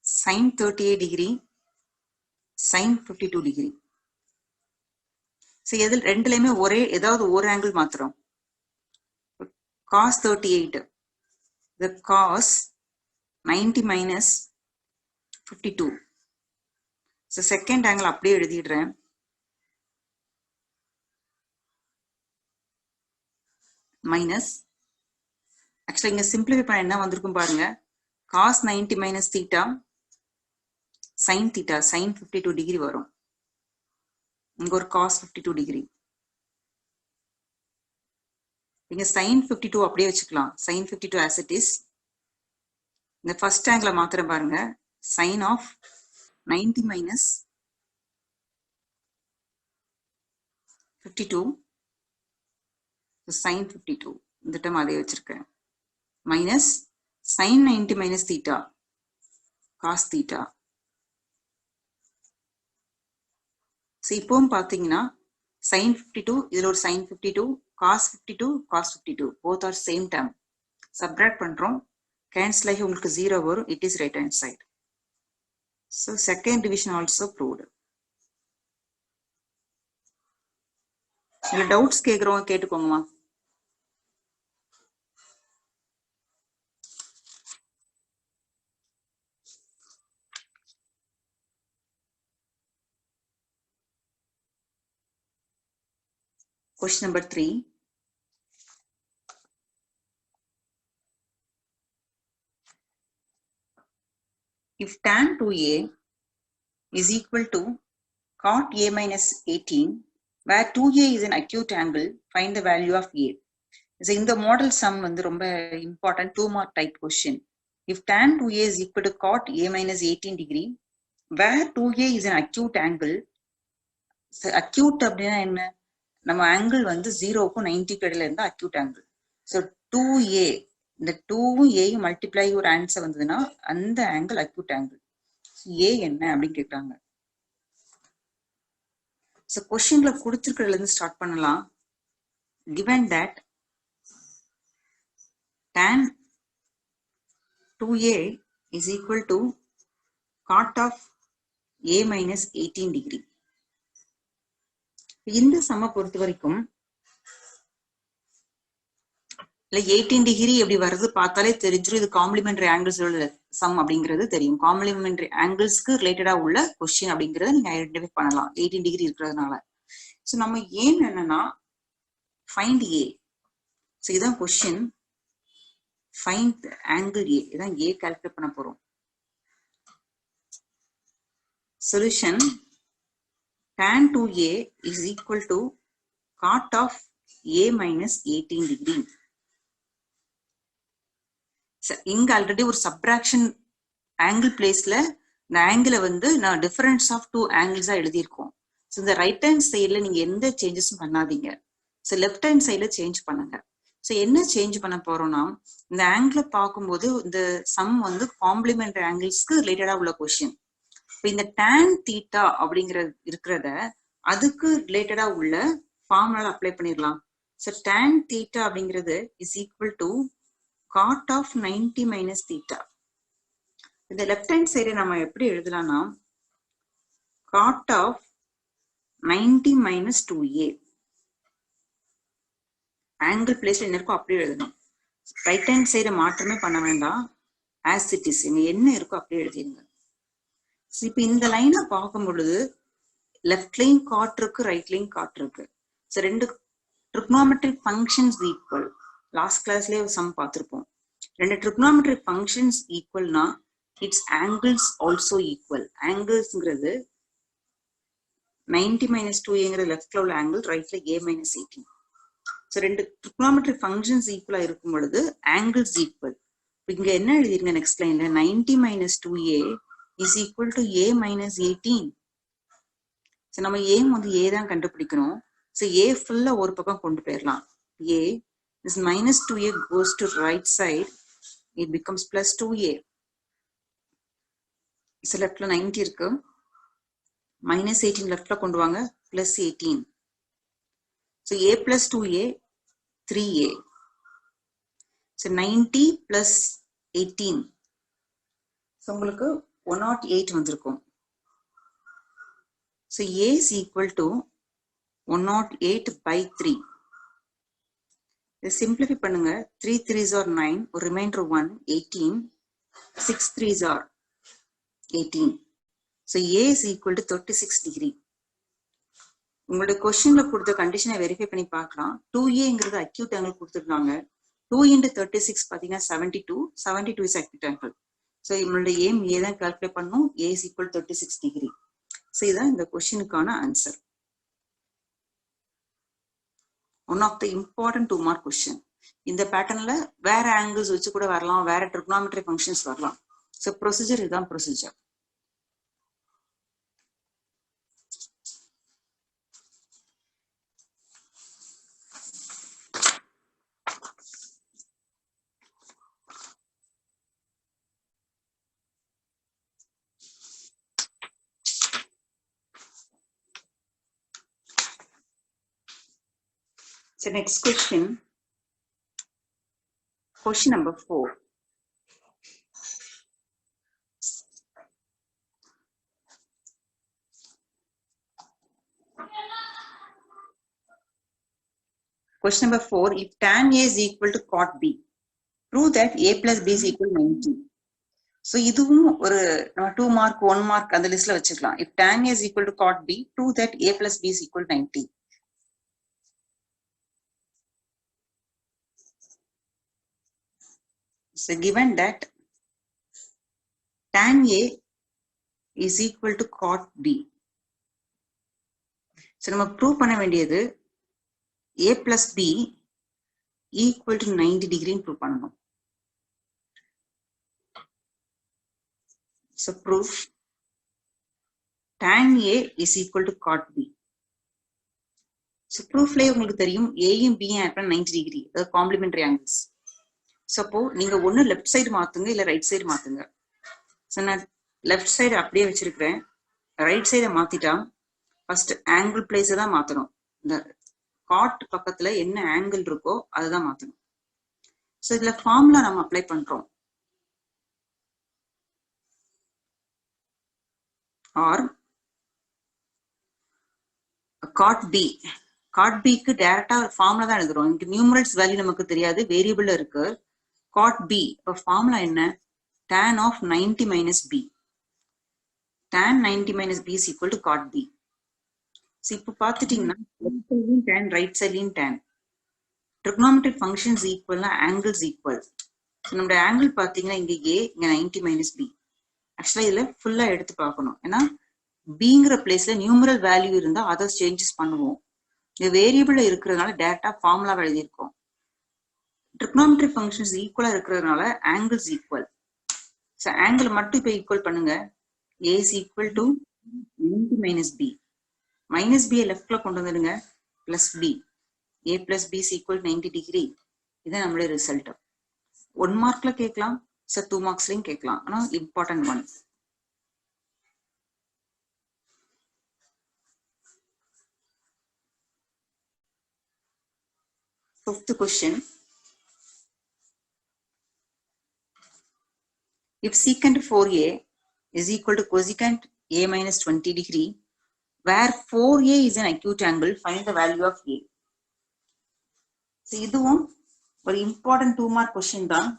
sin 38 degree sin 52 degree. So இதில் ரெண்டுலயுமே ஒரே ஏதாவது ஒரு ஆங்கிள் மாத்திரம். cos 38 the cos 90 minus 52. So second angle அப்படியே எழுதிடுறேன். minus actually இங்க simplify பண்ண என்ன வந்திருக்கும் பாருங்க. cos 90 minus theta sin theta sin 52 degree வரும். இங்க ஒரு cos 52 degree. இங்க sin 52 அப்படியே வச்சுக்கலாம். sin 52 as it is. இந்த first angle மாத்திரம் பாருங்க. sin of 90 minus 52 sin 52 இந்த term அதே வச்சிருக்கேன். minus sin 90 minus theta cos theta. So இப்போவும் பாத்தீங்கன்னா sin 52 இதுல ஒரு sin 52 cos 52 cos 52 both are same term. Subtract பண்றோம், cancel ஆகி உங்களுக்கு 0 வரும். It is right hand side. So second division also proved. இதுல doubts கேக்குறவங்க கேட்டுக்கோங்கம்மா. Question number 3. If tan 2a is equal to cot a minus 18, where 2a is an acute angle, find the value of a. So in the model sum வந்து ரொம்ப important 2 mark type question. If tan 2a is equal to cot a minus 18 degree, where 2a is an acute angle. So acute அப்படின்னா என்ன? நம்ம angle வந்து 0க்கும் 90 இடையில இருந்தா acute angle. So 2a இந்த 2வும் ஏயும் மல்டிப்ளை ஒரு ஆன்சர் வந்ததுன்னா அந்த ஆங்கிள் அக்யூட் ஆங்கிள். ஏ என்ன அப்படின்னு கேட்குறாங்க. ஸோ கொஸ்டின்ல கொடுத்துருக்கிறதுல இருந்து ஸ்டார்ட் பண்ணலாம். given that tan 2a is equal to cot of a minus 18 degree. இந்த சம பொறுத்த வரைக்கும் 18 டிகிரி எப்படி வருது பார்த்தாலே தெரிஞ்சிடும். இது காம்ப்ளிமெண்டரி ஆங்கிள்ஸ் சம் அப்படிங்கிறது தெரியும். காம்ப்ளிமெண்டரி ஆங்கிள்ஸ்க்கு ரிலேட்டடா உள்ள கொஸ்டின் அப்படிங்கறத நீங்க ஐடென்டிஃபை பண்ணலாம் 18 டிகிரி இருக்கிறதுனால. ஸோ நம்ம ஏன் என்னன்னா ஃபைண்ட் ஏ. ஸோ இதான் கொஸ்டின். ஃபைண்ட் ஆங்கிள் ஏ, இதான் ஏ கால்குலேட் பண்ண போறோம். Solution tan 2a is equal to cot of a minus 18 degree. இங்க ஆல்ரெடி ஒரு சப்ட்ராக்ஷன் ஆங்கிள் பிளேஸ்ல இந்த ஆங்கிளை வந்து நான் டிஃபரன்ஸ் ஆஃப் டூ ஆங்கிள்ஸா எழுதியிருக்கோம். ஸோ இந்த ரைட் ஹேண்ட் சைட்ல நீங்க எந்த சேஞ்சஸும் பண்ணாதீங்க. ஸோ லெஃப்ட் ஹேண்ட் சைட்ல சேஞ்ச் பண்ணுங்க. ஸோ என்ன சேஞ்ச் பண்ண போறோம்னா, இந்த ஆங்கிளை பார்க்கும்போது இந்த சம் வந்து காம்ப்ளிமெண்டரி ஆங்கிள்ஸ்க்கு ரிலேட்டடா உள்ள கொஸ்டின். இப்போ இந்த tan தீட்டா அப்படிங்கிறது இருக்கிறத அதுக்கு ரிலேட்டடா உள்ள ஃபார்முலா அப்ளை பண்ணிடலாம். ஸோ tan தீட்டா அப்படிங்கிறது is equal to cot of 90 minus theta. இந்த லெஃப்ட் ஹேண்ட் சைடை நம்ம எப்படி எழுதலாம்னா cot of 90 minus 2a. Angle பிளேஸ்ல என்ன இருக்கோ அப்படியே எழுதணும். ரைட் ஹேண்ட் சைடை மாற்றமே பண்ண வேண்டாம். as it is, இங்க என்ன இருக்கோ அப்படியே எழுதிருங்க. இப்ப இந்த லைனை பார்க்கும் பொழுது லெஃப்ட்லயும் காட் இருக்கு, ரைட்லயும் காட் இருக்கு. ஸோ ரெண்டு ட்ரிக்னாமெட்ரிக் ஃபங்க்ஷன்ஸ் ஈக்குவல். லாஸ்ட் கிளாஸ்லயே ஒரு சம் பார்த்திருப்போம். ரெண்டு ட்ரிக்னாமெட்ரிக் ஃபங்க்ஷன்ஸ் ஈக்குவல்னா இட்ஸ் ஆங்கிள்ஸ் ஆல்சோ ஈக்குவல். ஆங்கிள்ஸ்ங்கிறது 90 மைனஸ் 2ஏங்கிற லெஃப்ட்ல உள்ள ஆங்கிள், ரைட்ல a மைனஸ் 18. ஸோ ரெண்டு ட்ரிக்னாமெட்ரிக் ஃபங்க்ஷன்ஸ் ஈக்குவலா இருக்கும் பொழுது ஆங்கிள்ஸ் ஈக்குவல். இங்க என்ன எழுதிருங்க நெக்ஸ்ட் லைன்ல 90 minus 2a is equal to a minus 18. So நம்ம a வந்து a தான் கண்டுபிடிக்கணும். ஸோ a ஃபுல்லா ஒரு பக்கம் கொண்டு போயிடலாம். a this minus 2a goes to right side, it becomes plus 2a. So லெஃப்ட்ல 90 இருக்கு, minus 18 லெஃப்ட்ல கொண்டு வாங்க, plus 18. So a plus 2a 3a. So 90 plus 18. So உங்களுக்கு 108 வந்திருக்கும். So a is equal to 108 by 3. இதை சிம்பிளிஃபை பண்ணுங்க. 3 3s are 9, ஒரு reminder 1, 18. 6 3s are 18. So a is equal to 36 degree. உங்களோட கொஸ்டின்ல கொடுத்த கண்டிஷனை வெரிஃபை பண்ணி பார்க்கலாம். 2aங்கிறது அக்யூட் ஆங்கிள் கொடுத்துருக்காங்க. 2 into 36 பார்த்தீங்கன்னா 72. 72 is acute angle. ஸோ நம்மளோட ஏம் ஏ தான் கால்குலேட் பண்ணணும். a is equal to 36 degree. So இதுதான் இந்த கொஸ்டினுக்கான answer. One of the important 2 mark question. இந்த பேட்டர்ன்ல வேற ஆங்கிள்ஸ் வச்சு கூட வரலாம், வேற ட்ரிக்னாமெட்ரி ஃபங்க்ஷன்ஸ் வரலாம். ஸோ ப்ரொசீஜர் இதுதான் procedure. So next question, question number 4. Question number 4, if tan A is equal to cot B, prove that A plus B is equal to 90. So இதுவும் ஒரு 2 mark 1 mark அந்த லிஸ்ட்ல வச்சுக்கலாம். If tan A is equal to cot B, prove that A plus B is equal to 90. So given that tan A is equal to cot B. So நம்ம prove பண்ண வேண்டியது A plus B equal to 90 degree prove பண்ணணும். So proof tan A is equal to cot B. So proofலயே உங்களுக்கு தெரியும் Aயும் Bயும் add பண்ண 90 degree, அது complementary angles. சப்போ நீங்க ஒன்னு லெஃப்ட் சைடு மாத்துங்க இல்ல ரைட் சைடு மாத்துங்க. ஸோ நான் லெஃப்ட் சைடு அப்படியே வச்சிருக்கிறேன். ரைட் சைடை மாத்திட்டா ஃபர்ஸ்ட் ஆங்கிள் பிளேஸை தான் மாத்தணும். இந்த காட் பக்கத்துல என்ன ஆங்கிள் இருக்கோ அதுதான் மாத்தணும். ஸோ இதுல ஃபார்முலா நம்ம அப்ளை பண்றோம். ஆர் காட் பி, காட் பிக்கு டைரக்டா ஃபார்முலா தான் எழுதுறோம். இங்க நியூமரல்ஸ் வேல்யூ நமக்கு தெரியாது, வேரியபிள் இருக்கு. cot B, இப்போ ஃபார்முலா என்ன? tan of 90 minus B. tan 90 minus B is equal to cot B. So இப்போ பார்த்துட்டீங்கன்னா லெஃப்ட் சைட்லயும் tan, ரைட் சைட்லயும் tan. trigonometric functions equal angles equal. So நம்முடைய angle பாத்தீங்கன்னா இங்க a இங்க 90 minus b. ஆக்சுவலா இதுல ஃபுல்லா எடுத்து பார்க்கணும். ஏன்னா bங்கிற பிளேஸ்ல நியூமரல் வேல்யூ இருந்தா அதை சேஞ்சஸ் பண்ணுவோம். இது வேரியபிள் இருக்கிறதுனால டேரக்டா ஃபார்முலா எழுதியிருக்கோம். trigonometric functions ஈக்குவலா இருக்கிறதுனால angles equal. So angle மட்டும் இப்ப ஈக்குவல் பண்ணுங்க. a is equal to 90 minus b. minus b லெஃப்ட்ல கொண்டு வந்துடுங்க. plus b. a plus b is equal to 90 degree. இதுதான் நம்மளுடைய ரிசல்ட். 1 மார்க்ல கேட்கலாம், 2 மார்க்ஸ்லயும் கேட்கலாம். ஆனா important one. Fifth question. If secant 4a is equal to cosecant a minus 20 degree, where 4a is an acute angle, find the value of a. So இதுவும் ஒரு important 2 mark question தான்.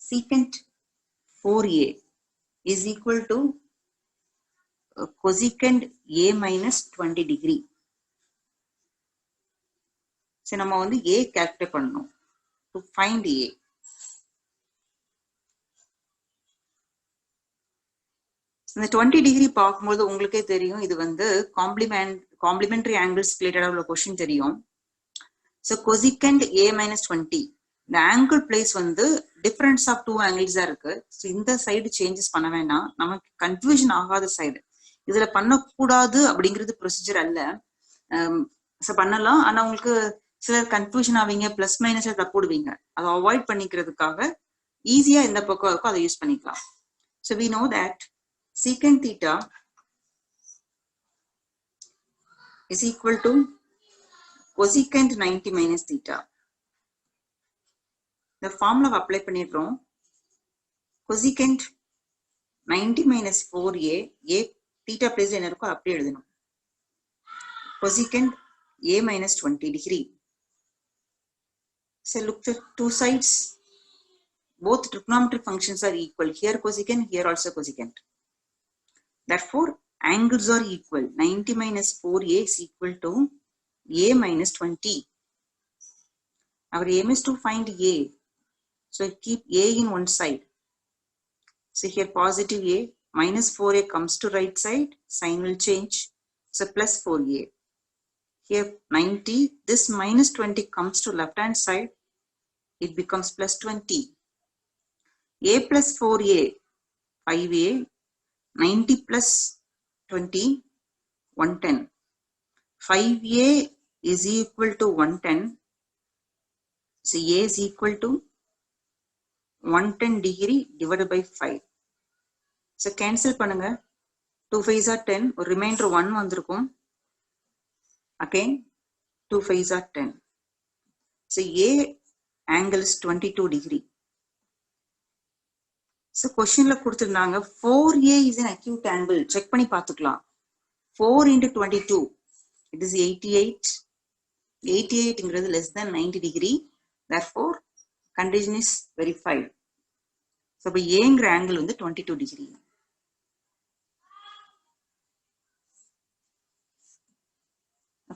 Secant 4a is equal to cosecant a minus 20 degree. So நம்ம வந்து a calculate பண்ணணும். To find a. இந்த 20 degree பார்க்கும்போது உங்களுக்கே தெரியும் இது வந்து காம்ப்ளிமெண்டரி ஆங்கிள்ஸ் ரிலேட்டடா உள்ள கொஸ்டின் தெரியும். ஸோ கொசிகண்ட் a minus 20 இந்த ஆங்கிள் பிளேஸ் வந்து டிஃபரன்ஸ் ஆஃப் 2 ஆங்கிள்ஸா இருக்கு. ஸோ இந்த சைடு சேஞ்சஸ் பண்ண வேண்டாம், நமக்கு கன்ஃபியூஷன் ஆகாத சைடு. இதுல பண்ணக்கூடாது அப்படிங்கிறது ப்ரொசீஜர் அல்ல. ஸோ பண்ணலாம், ஆனா உங்களுக்கு சிலர் கன்ஃபியூஷன் ஆவீங்க, பிளஸ் மைனஸ்ல தப்புடுவீங்க. அதை அவாய்ட் பண்ணிக்கிறதுக்காக ஈஸியா எந்த பக்கம் இருக்கோ அதை யூஸ் பண்ணிக்கலாம். So we know that secant theta is equal to cosecant 90 minus theta. The formula apply பண்ணிடுறோம். cosecant 90 minus 4a, a theta place என்ன இருக்கோ அப்படியே எழுதணும். cosecant a minus 20 degree. So look at two sides. Both trigonometric functions are equal. Here cosecant, here also cosecant. Therefore, angles are equal. 90 minus 4a is equal to a minus 20. Our aim is to find a. So keep a in one side. So here positive a, minus 4a comes to right side, sign will change. So plus 4a. Here 90, this minus 20 comes to left hand side, it becomes plus 20. A plus 4a, 5a. 90 plus 20, 110. 5a is equal to 110. So a is equal to 110 degree divided by 5. So cancel பண்ணுங்க. 2 5s are 10. ஒரு remainder 1 வந்திருக்கும். Again 2 5s are 10. So a angle is 22 degree. So questionல கொடுத்திருந்தாங்க 4a is an acute angle. Check பண்ணி பார்த்துக்கலாம். 4 into 22, it is 88. 88 ங்கிறது less than 90 degree. Therefore, condition is verified. So இப்போ aங்கிற angle வந்து 22 degree.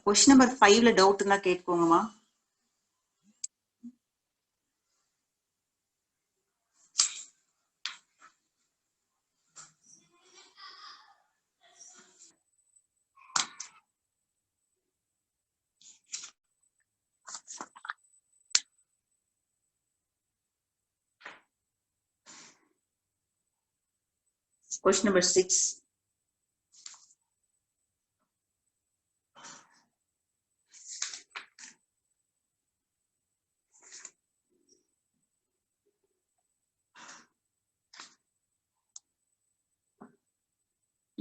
Question number 5ல doubt இருந்தா கேட்கோங்கம்மா. Question number 6.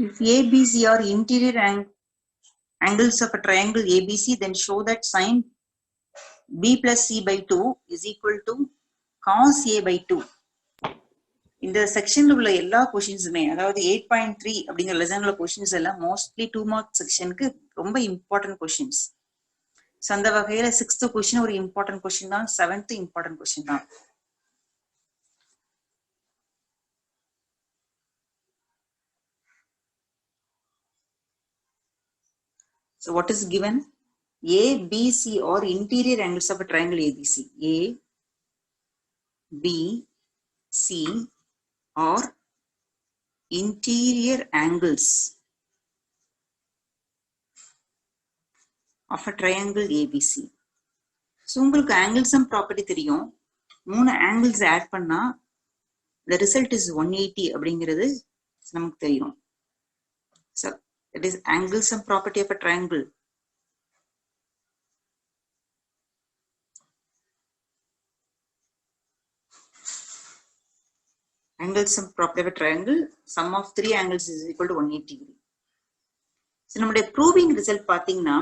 If ABC are interior angles of a triangle ABC, then show that sine B plus C by 2 is equal to cos A by 2. இந்த செக்ஷன்ல உள்ள எல்லா கொஸ்டின்ஸுமே, அதாவது 8.3 அப்படிங்கிற லெசன்ல questions எல்லாம் mostly 2 mark செக்ஷனுக்கு ரொம்ப இம்பார்ட்டன்ட் கொஸ்டின்ஸ். ஸோ அந்த வகையில 6th கொஸ்டின் ஒரு இம்பார்ட்டன்ட் கொஸ்டின் தான், 7th இம்பார்ட்டன்ட் கொஸ்டின் தான். So what is given? A, B, C or interior angles of a triangle ABC. A, B, C or interior angles of a triangle ABC. So உங்களுக்கு angle sum property தெரியும். 3 angles add பண்ணா the result is 180 அப்படிங்கிறது நமக்கு தெரியும். So it is angle sum property of a triangle. Angle sum property of a triangle, sum of 3 angles is equal to 180 degree. So நம்முடைய proving result பாத்தீங்கன்னா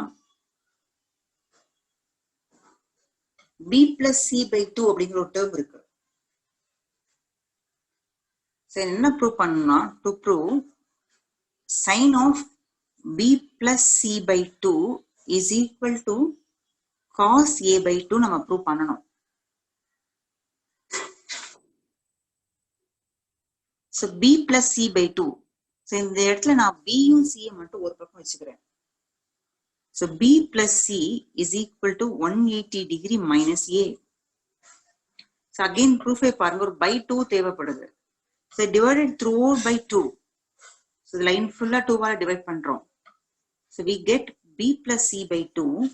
B plus C by 2 அப்படிங்கிற ஒரு term இருக்கு. So என்ன prove பண்ணா, to prove sin of B plus C by 2 is equal to cos A by 2 நம்ம prove பண்ணணும். So B plus C by 2. So இந்த இடத்துல நான் B யும் C மட்டும் ஒரு பக்கம் வச்சுக்கிறேன். So B plus C is equal to 180 degree minus A. So again proof பாருங்க, ஒரு by 2 தேவைப்படுது. So divided through by 2. So the line full 2 வால divide பண்றோம். So we get B plus C by 2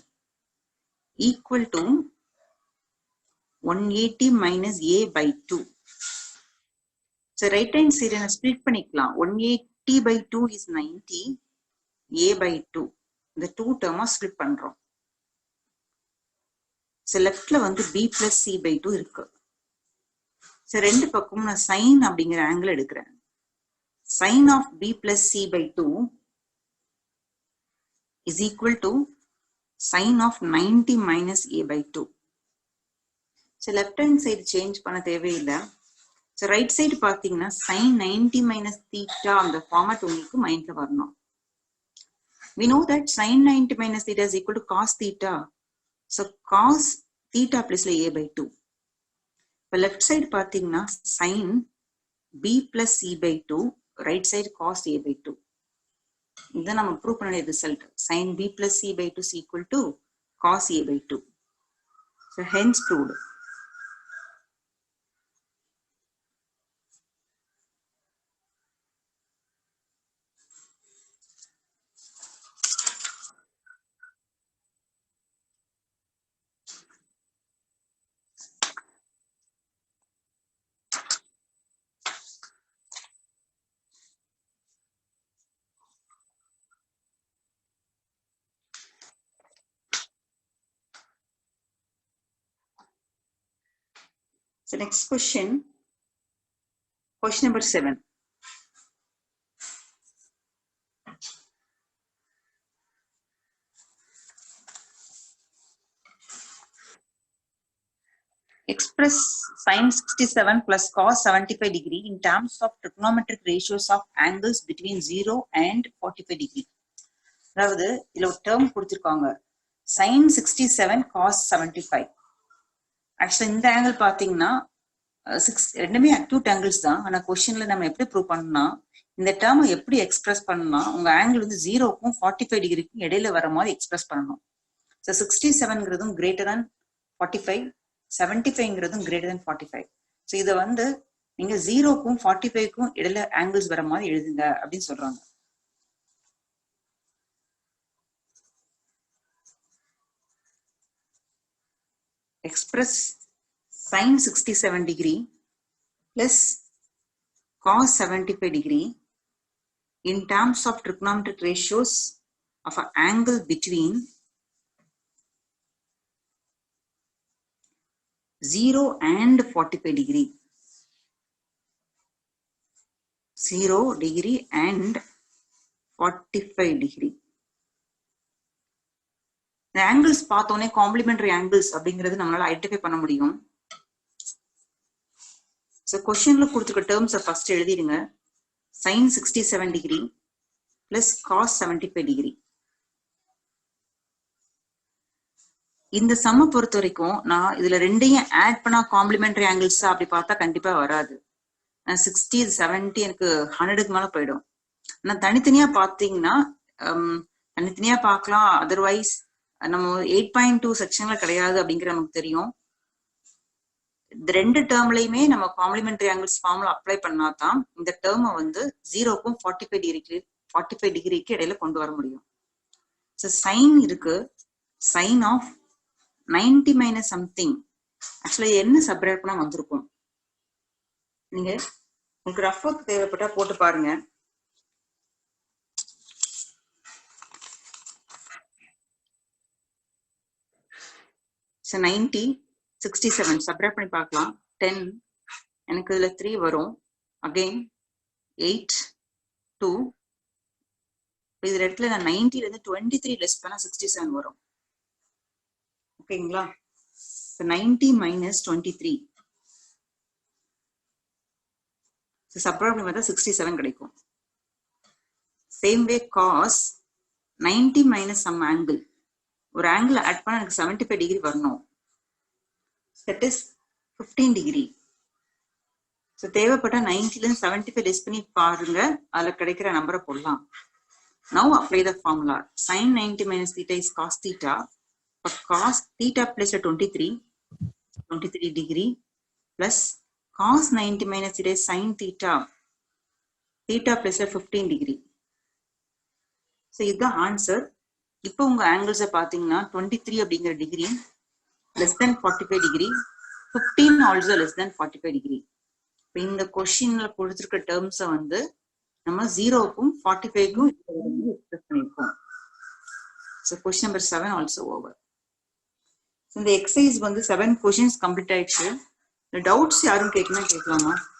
equal to 180 minus A by 2. So right hand side na split பண்ணிக்கலாம். 180 by 2 is 90, A by 2. The two term split பண்றோம். So leftல வந்து B plus C by 2 இருக்கு. So ரெண்டு பக்கமும் நான் sin அப்படிங்கிற angle எடுக்கிறேன். Sin of B plus C by 2 is equal to sin of 90 minus A by 2. So left hand side change பண்ண தேவையில்லை. So right side பாத்தீங்கன்னா sin 90 minus theta அந்த format உங்களுக்கு மைண்ட்ல வரணும். We know that sin 90 minus theta is equal to cos theta. So cos theta plus A by 2. இப்போ left side பாத்தீங்கன்னா sin B plus C by 2, right side cos A by 2. இதான் நம்ம prove பண்ண result. Sin B plus C by 2 is equal to cos A by 2. So hence proved. So next question number 7. Express sin 67 plus cos 75 degree in terms of trigonometric ratios of angles between 0 and 45 degree. அதாவது இதுல ஒரு term கொடுத்திருக்காங்க, sin 67 cos 75. ஆக்சுவலா இந்த angle பாத்தீங்கன்னா ரெண்டுமே acute angles தான். ஆனா கொஸ்டின்ல நம்ம எப்படி ப்ரூவ் பண்ணா, இந்த டேர்மை எப்படி எக்ஸ்பிரஸ் பண்ணா, உங்க ஆங்கிள் வந்து 0க்கும் 45 டிகிரிக்கும் இடையில வர மாதிரி எக்ஸ்பிரஸ் பண்ணணும். ஸோ 67ங்கிறதும் கிரேட்டர் than 45, 75ங்கிறதும் கிரேட்டர் than 45. ஸோ இதை வந்து நீங்க 0க்கும் 45க்கும் இடையில ஆங்கிள்ஸ் வர மாதிரி எழுதுங்க அப்படின்னு சொல்றாங்க. Express sin 67 degree plus cos 75 degree in terms of trigonometric ratios of an angle between 0 and 45 degree. 0 degree and 45 degree. The angles பார்த்தோனே complementary angles அப்படிங்கிறது நம்மளால ஐடென்டிஃபை பண்ண முடியும். So questionல கொடுத்துருக்க terms first எழுதிடுங்க. sin 67 degree plus cos 75 degree. இந்த சம்ம பொறுத்த வரைக்கும் நான் இதுல ரெண்டையும் ஆட் பண்ணா காம்ப்ளிமெண்டரி ஆங்கிள்ஸ் அப்படி பார்த்தா கண்டிப்பா வராது. 60 70 எனக்கு 100க்கு மேல போயிடும். ஆனா தனித்தனியா பாத்தீங்கன்னா தனித்தனியா பார்க்கலாம். அதர்வைஸ் நம்ம 8.2 செக்ஷன்ல கிடையாது அப்படிங்கிற நமக்கு தெரியும். இந்த ரெண்டு டேர்ம்லயுமே நம்ம காம்ப்ளிமெண்டரி ஆங்கிள்ஸ் ஃபார்முலா அப்ளை பண்ணாதான் இந்த டேர்மை வந்து 0க்கும் 45 டிகிரிக்கு இடையில கொண்டு வர முடியும். ஸோ சைன் இருக்கு, sine of 90 minus something. Actually என்ன செப்பரேட் பண்ணா வந்திருக்கும். நீங்க உங்களுக்கு ரஃப் ஒர்க் தேவைப்பட்டா போட்டு பாருங்க. ஸோ 90 67 செப்பரேட் பண்ணி பார்க்கலாம். 10 எனக்கு இதுல 3 வரும். அகெயின் 8 2 இதுல இடத்துல நான் 90ல இருந்து 23 லெஸ் பண்ணா 67 வரும். ஓகேங்களா? 90 மைனஸ் 23 செப்பரேட் பண்ணி பார்த்தா 67 கிடைக்கும். Same way cos 90 minus sum angle, ஒரு ஆங்கிள் ஆட் பண்ண எனக்கு 75 டிகிரி வரணும். That is 15 degree. ஸோ தேவைப்பட்ட 90ல இருந்து 75 லெஸ் பண்ணி பாருங்க, அதுல கிடைக்கிற நம்பரை போடலாம். Now apply the formula. Sin 90 minus theta is cos theta. For cos theta plus 23 degree plus cos 90 minus theta is sin theta plus 15 degree. So this is the answer. இப்போ உங்க ஆங்கிள்ஸ் பாத்தீங்கன்னா 23 அப்படிங்கிற degree less than 45 degree, 15 also less than 45 degree. இப்போ இந்த கொஸ்டின்ல கொடுத்திருக்க terms வந்து நம்ம 0க்கும் 45க்கும் எக்ஸ்பிரஸ் பண்ணிருக்கோம். So question number 7 also over. இந்த எக்ஸசைஸ் வந்து 7 questions கம்ப்ளீட் ஆயிடுச்சு. டவுட்ஸ் யாரும் கேட்கலாமா?